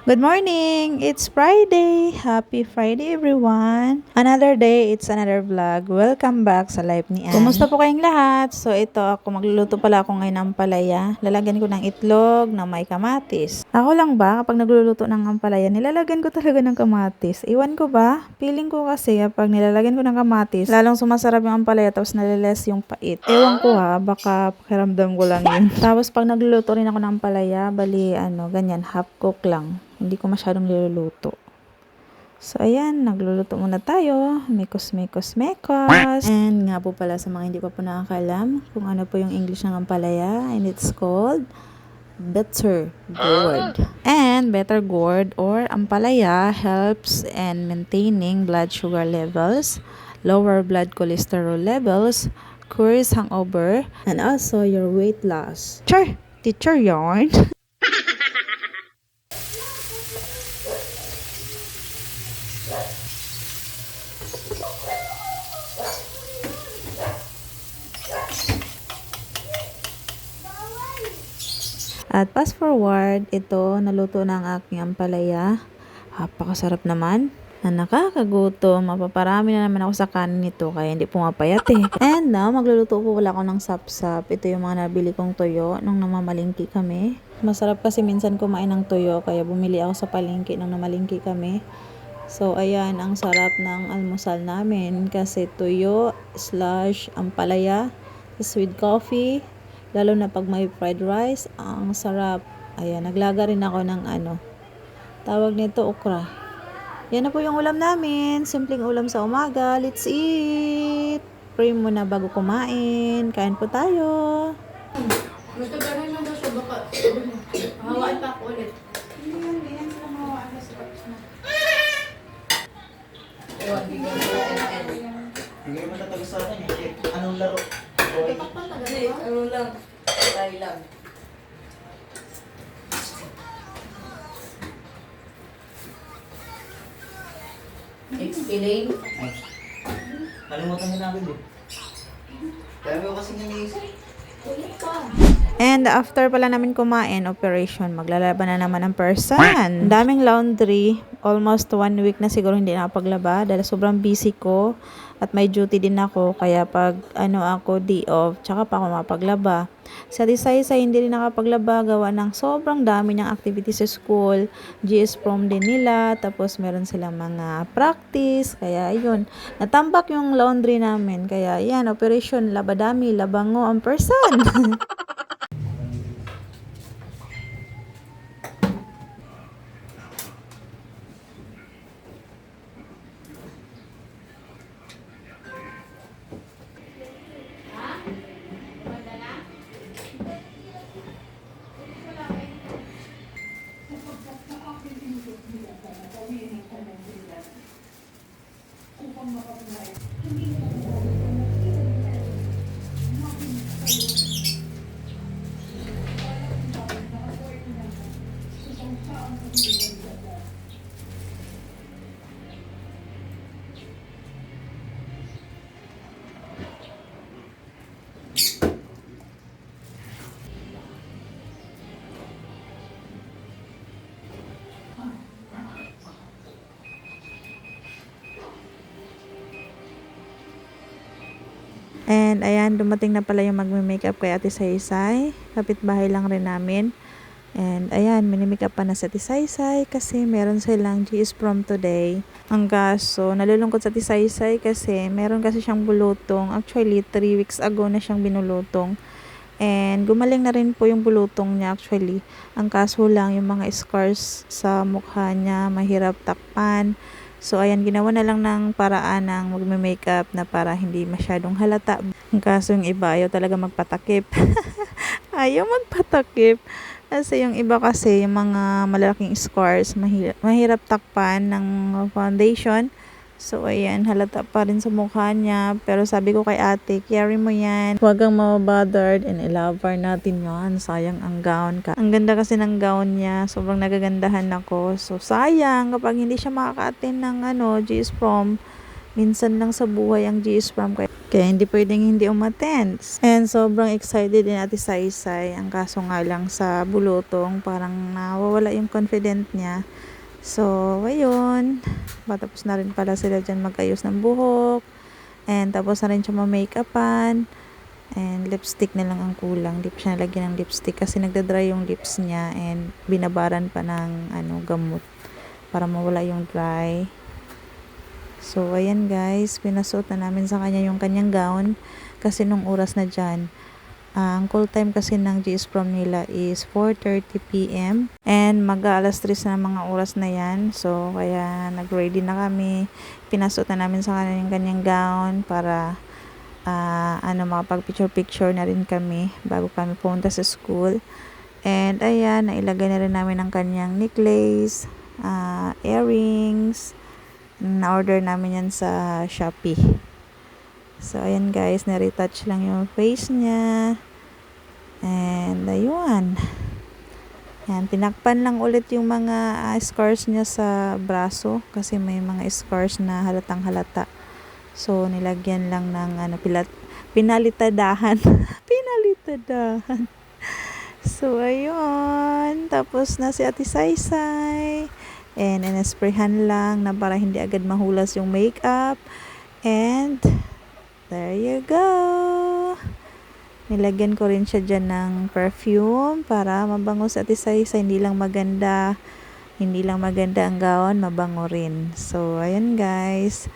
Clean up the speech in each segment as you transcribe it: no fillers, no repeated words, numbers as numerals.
Good morning! It's Friday! Happy Friday everyone! Another day, it's another vlog. Welcome back sa live ni Ann. Kumusta po kayong lahat? So ito, magluluto pala ako ngayon ng ampalaya. Lalagyan ko ng itlog na may kamatis. Ako lang ba, kapag nagluluto ng ampalaya, nilalagyan ko talaga ng kamatis. Iwan ko ba? Feeling ko kasi kapag nilalagyan ko ng kamatis, lalong sumasarap yung ampalaya tapos naliles yung pait. Ewan ko ha, baka pakiramdam ko lang yun. Tapos pag nagluluto rin ako ng ampalaya, bali ganyan, half cook lang. Hindi ko masyadong niluluto. So, ayan, nagluluto muna tayo. Mekos. And nga po pala sa mga hindi pa po nakakalam kung ano po yung English ng ampalaya. And it's called better gourd. And better gourd or ampalaya helps in maintaining blood sugar levels, lower blood cholesterol levels, cures hangover, and also your weight loss. Teacher yarn. At fast forward, ito, naluto na ang aking ampalaya. Napakasarap naman. Na nakakagutom. Mapaparami na naman ako sa kanin nito kaya hindi pumapayat eh. And now, magluluto po wala ako ng sapsap. Ito yung mga nabili kong tuyo nung namamalingki kami. Masarap kasi minsan kumain ng tuyo kaya bumili ako sa palengke nung namalingki kami. So, ayan, ang sarap ng almusal namin kasi tuyo / ampalaya, with coffee. Lalo na pag may fried rice, ang sarap. Ayan, naglaga rin ako ng tawag nito, okra. Yan na po yung ulam namin. Simpleng ulam sa umaga. Let's eat! Pray muna bago kumain. Kain po tayo. Gusto gano'n lang daw siya baka hawaan pa ako ulit. Hindi yan sila mawaan na sa na. Ewan, Hindi mo natag sa akin eh. Anong laro? Hindi, ano lang. Try lang. Explain. Ay. Nalimutan mo namin eh. Kaya mo kasi naniisip. And after pala namin kumain, operation, maglalaban na naman ang person. Daming laundry. Almost 1 week na siguro hindi nakapaglaba dahil sobrang busy ko at may duty din ako. Kaya pag ako day off, tsaka pa ako mapaglaba. Sa Disaysay, hindi rin nakapaglaba gawa ng sobrang dami niyang activities sa school. GS prom din nila. Tapos meron silang mga practice. Kaya ayun, natambak yung laundry namin. Kaya yan, operation, labadami, labango ang person. And ayan, dumating na pala yung magme-makeup kay Ate Saysay. Kapitbahay lang rin namin. And ayan, mini-makeup pa na sa Ate Saysay kasi meron silang GS prom today. Ang kaso, nalulungkot sa Ate Saysay kasi meron kasi siyang bulutong. Actually, 3 weeks ago na siyang binulutong. And gumaling na rin po yung bulutong niya actually. Ang kaso lang, yung mga scars sa mukha niya, mahirap takpan. So, ayan, ginawa na lang ng paraan ng magme-makeup na para hindi masyadong halata. Ang kaso yung iba, ayaw talaga magpatakip. Ayaw magpatakip. Kasi yung iba kasi, yung mga malalaking scars, mahirap takpan ng foundation. So, ayan, halata pa rin sa mukha niya. Pero sabi ko kay ate, carry mo yan. Huwag kang mabothered and i-lover natin yan. Sayang ang gown ka. Ang ganda kasi ng gown niya. Sobrang nagagandahan ako. So, sayang kapag hindi siya makaka-attend ng GS prom. Minsan lang sa buhay ang GS prom. Kaya hindi pwedeng hindi umattend. And sobrang excited din Ate Saysay. Ang kaso nga lang sa bulutong, parang nawawala yung confident niya. So, ayun. Patapos na rin pala sila dyan mag-ayos ng buhok. And tapos na rin siya ma-make-upan. And lipstick na lang ang kulang. Di pa siya nalagyan ng lipstick kasi nagda-dry yung lips niya. And binabaran pa ng gamot para mawala yung dry. So, ayan guys, pinasuot na namin sa kanya yung kanyang gown kasi nung oras na dyan, ang call time kasi ng GS prom nila is 4:30 p.m. and mag-aalas 3 na mga oras na yan. So, kaya nag-ready na kami. Pinasuot na namin sa kanya yung kanyang gown para makapag-picture-picture na rin kami bago kami pumunta sa school. And ayan, nailagay na rin namin ang kanyang necklace, earrings. Na-order namin yan sa Shopee. So, ayan guys, na-retouch lang yung face niya. And, ayun. Ayan, tinakpan lang ulit yung mga scars niya sa braso. Kasi may mga scars na halatang halata. So, nilagyan lang ng pinalitadahan. Pinalitadahan. So, ayun. Tapos na si Ate Saysay. And in-sprayhan lang na para hindi agad mahulas yung makeup. And there you go. Nilagyan ko rin siya dyan ng perfume para mabango sa Ate Saysay. Hindi lang maganda ang gown, mabango rin. So, ayan guys.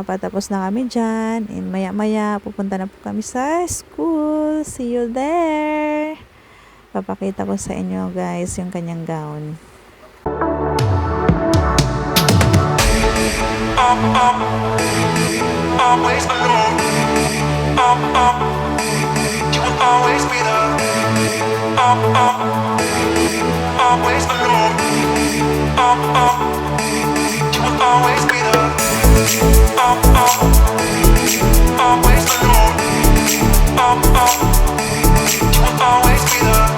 Patapos na kami dyan. And maya-maya, pupunta na po kami sa school. See you there. Papakita ko sa inyo guys yung kanyang gown. Always alone. You will always be there. Always alone. You will always be there. Always alone. You will always be there.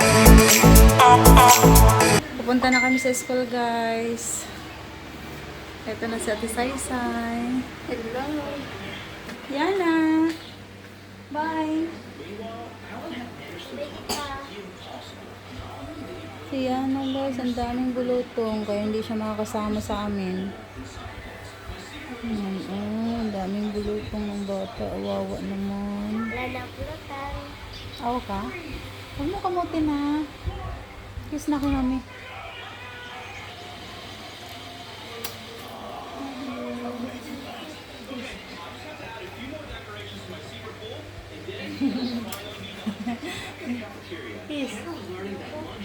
Pupunta na kami sa school, guys. Ito na si Ate Saysay. Hello. Yana. Bye. Si Yana guys, ang daming bulutong kaya hindi siya makakasama sa amin. Ang daming bulutong ng bata. Awawa naman. Wala na pulutan. Awa ka? Huwag mo kamutin ha. Kiss na ko mami. Kiss.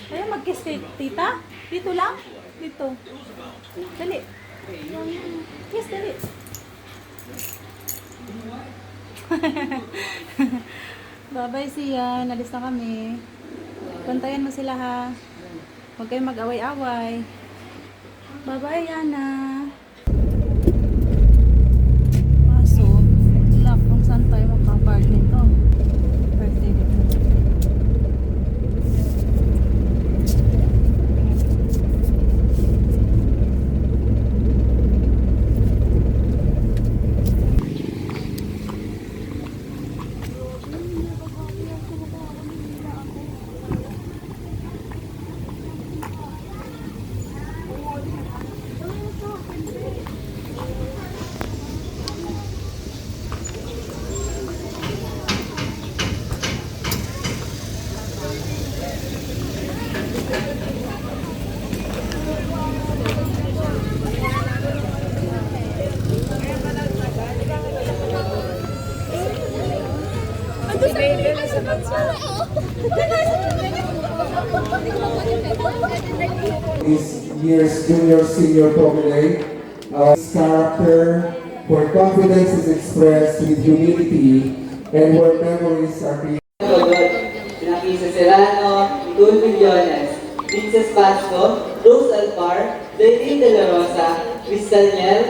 Ayaw mag-kiss kay tita? Dito lang? Dito. Dali. Kiss, dali. Bye-bye siya. Nalis na kami. Bantayan mo sila ha. Huwag kayong mag-away-away. Bye-bye, Yana. Paso, wala kung saan tayo magpa-park nito. Birthday dito. This year's junior senior promenade, his character, where confidence is expressed with humility, and where memories are created. Pinakisa Serrano, Tul Millones, Princess Pasco, Rose Alpar, Lady De La Rosa, Crystal Niel,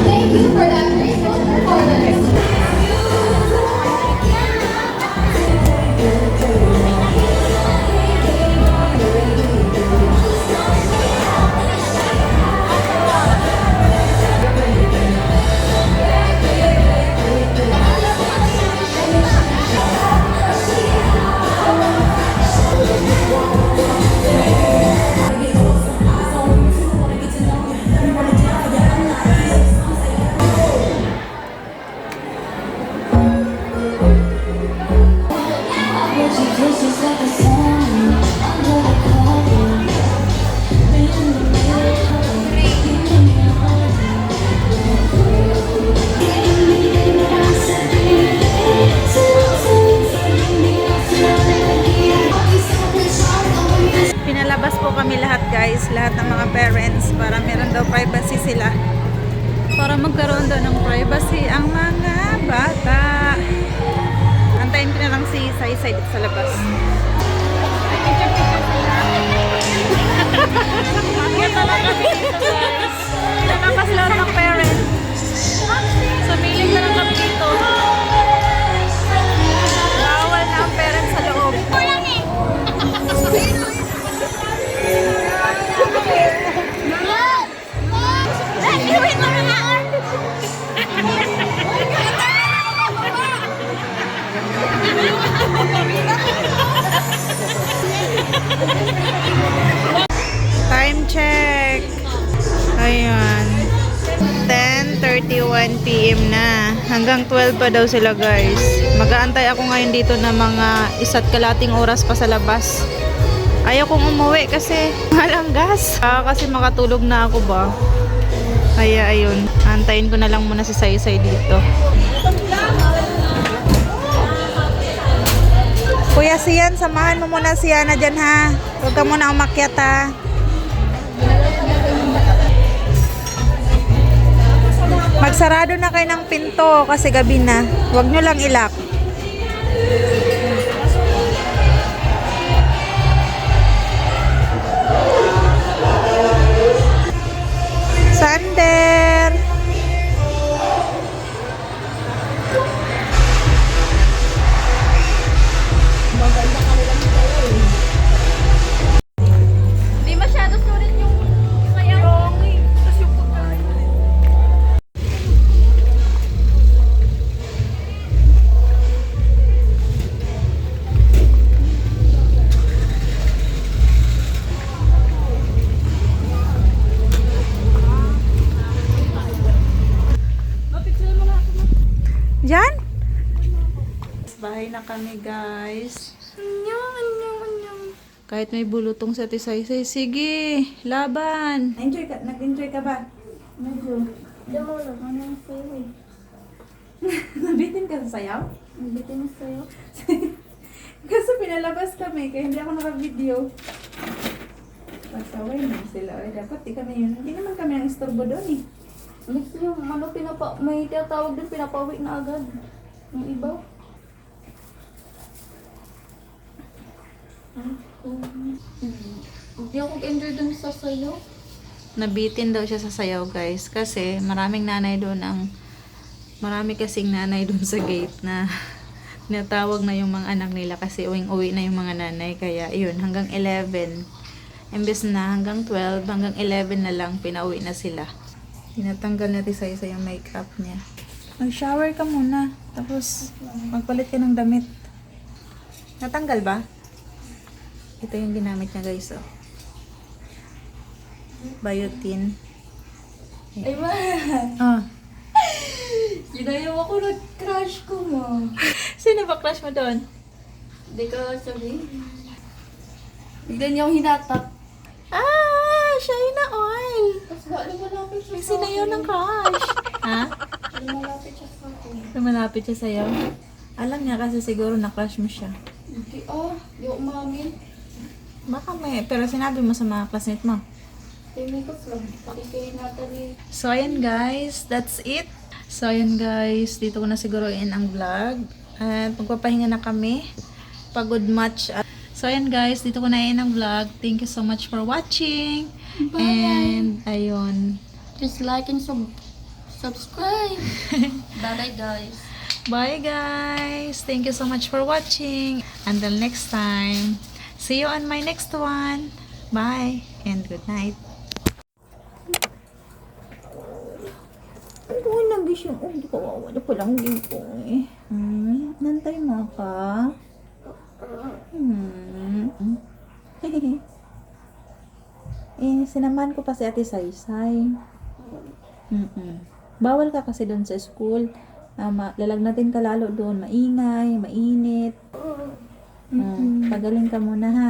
Thank you for that graceful performance. Pinalabas po kami lahat guys, lahat ng mga parents para meron daw privacy sila. Para magkaroon daw ng privacy ang mga bata. Antayin ko na lang si Sai dito sa labas. Kaya talaga dito guys. Nalakas lahat ng parents. Sumiling na lang kami dito. Bawal na ang parents sa loob. Time check. Ayan. 10:31 PM na. Hanggang 12 pa daw sila guys. Mag-aantay ako ngayon dito na mga 1.5 oras pa sa labas. Ayaw kong umuwi kasi walang gas. Kasi makatulog na ako ba. Kaya ayun. Antayin ko na lang muna si Sai dito. Kuya Sian, samahan mo muna si Yana dyan ha. Huwag ka muna umakyat ha. Magsarado na kayo ng pinto kasi gabi na. Huwag nyo lang ilak. Sander! Di masyado sulit yung sayang. Tapos yung Diyan? Bahay na kami, guys. Anyong. Kahit may bulutong sa tisaysay, sige, laban. Nag-enjoy ka ba? Medyo. Diyan mo lang. Anong sayo eh? Nabitin ka sa sayaw? Nabitin mo sa'yo. Kasi pinalabas kami, kaya hindi ako naka-video. Pasaway na sila. Ay, dapat di kami yun. Hindi naman kami ang istorbo doon eh. Next yung ano, may tinatawag din, pinapawi na agad. Yung iba. Hindi ako enjoy dun sa sayo. Nabitin daw siya sa sayaw, guys. Kasi maraming nanay doon marami kasing nanay doon sa gate na natawag na yung mga anak nila kasi uwing-uwi na yung mga nanay. Kaya yun, hanggang 11. Imbes na hanggang 12, hanggang 11 na lang, pinauwi na sila. Tinatanggal natin sa yung makeup niya. Mag-shower ka muna. Tapos, magpalit ka ng damit. Natanggal ba? Ito yung ginamit niya, guys. Oh. Biotin. Ay, ma! Ah. Sinayaw ako nag-crush ko, ma. Sino ba crush mo doon? Hindi ka sabihin. Bigla niya akong hinatak. Ah! Shayna Oil! Tapos lumalapit siya May sa sinayaw akin. ng crush. Ha? Lumalapit siya sa akin. Lumalapit siya sa'yo. Alam niya kasi siguro na-crush mo siya. Hindi, di ako umamin. Baka may, pero sinabi mo sa mga classmate mo. Timikos lang. Pati kay Natalie. So, ayan guys, that's it. So, ayan guys, dito ko na siguro in ang vlog. At magpapahinga na kami. Pagod match. So, ayan guys, dito ko na in ang vlog. Thank you so much for watching. Bye! And, ayun. Please like and subscribe. Bye guys. Bye guys. Thank you so much for watching. Until next time. See you on my next one. Bye and good night. Ano na bisyo? Oh, di ko wawala pa lang din po eh. Nantay mo ka? Sinamahan ko pa si Ate Saysay. Bawal ka kasi doon sa school. Lalagnatin ka lalo doon. Maingay, mainit. Pagaling ka muna ha.